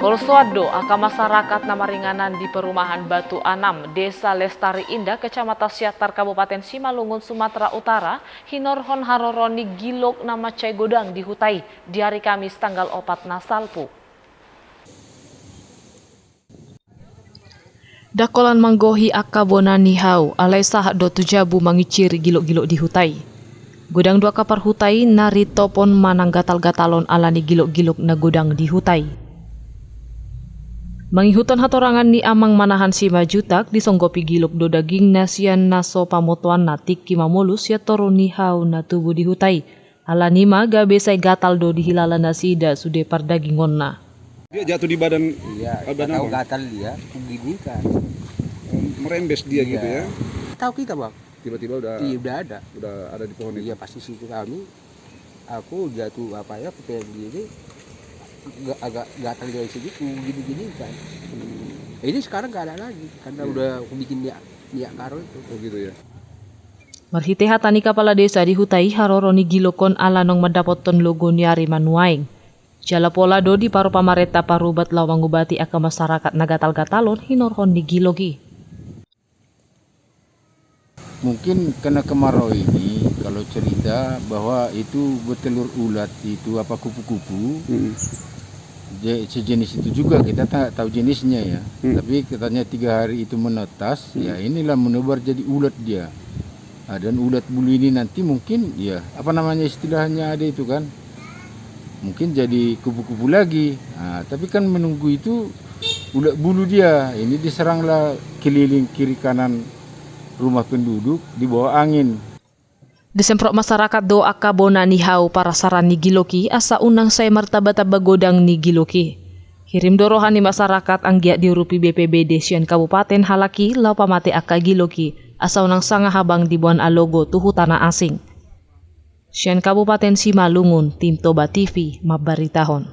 Kolsuado aka masyarakat Namaringanan di perumahan Batu Anam, Desa Lestari Indah, Kecamatan Siatar, Kabupaten Simalungun, Sumatera Utara, hinorhon haroroni gilok nama cai godang dihutai di hari Kamis tanggal 4 Nasalpu. Dakolan manggohi aka bonani hau, alai sahak do tujabu mangiciri gilok-gilok dihutai. Godang dua kapar hutai nari topon manang gatal-gatalon alani gilok-gilok na godang dihutai. Mangihutan hatorangan ni amang manahan si majutak disonggopi gilok do daging nasian naso pamotuan natik kimamolus ya toro ni hau na tubuh dihutai. Alani maga besai gatal do dihilala nasida sude par dagingon na. Dia jatuh di badan. Iya, tahu gatal dia, gini kan. Merembes dia gitu ya. Tahu kita bang. Tiba-tiba udah. Iya udah ada. Udah ada di pohon itu. Iya pasti situ kami. Aku jatuh apa ya petir dia agak gatal dari segitu gini kan. Ini sekarang gak ada lagi karena udah aku bikin dia karo itu. Oh gitu ya. Marhite hatani kepala desa dihutai haroroni gilokon alanong mendapoton logo nyari manuaing. Jala pola do di paru pamareta parubat lawang ubati aka masyarakat nagatal-gatalon hinorhon di gilogi. Mungkin karena kemarau ini kalau cerita bahwa itu bertelur ulat itu apa kupu-kupu. Sejenis itu juga kita tak tahu jenisnya ya. Tapi katanya 3 hari itu menetas, ya inilah menebar jadi ulat dia. Nah, dan ulat bulu ini nanti mungkin ya apa namanya istilahnya ada itu kan. Mungkin jadi kupu-kupu lagi. Nah, tapi kan menunggu itu ulat bulu dia. Ini diseranglah keliling kiri kanan rumah penduduk di bawah angin. Disemprot masyarakat do aka bonani hau para saran ni giloki asa unang say martabata bagodang ni giloki. Kirim dorohan ni masyarakat anggiat diurupi BPBD Sian Kabupaten Halaki lau pamate aka giloki asa unang sanga habang dibuan alogo tuhu tanah asing. Sian Kabupaten Simalungun, Tim Toba TV, mabaritahon.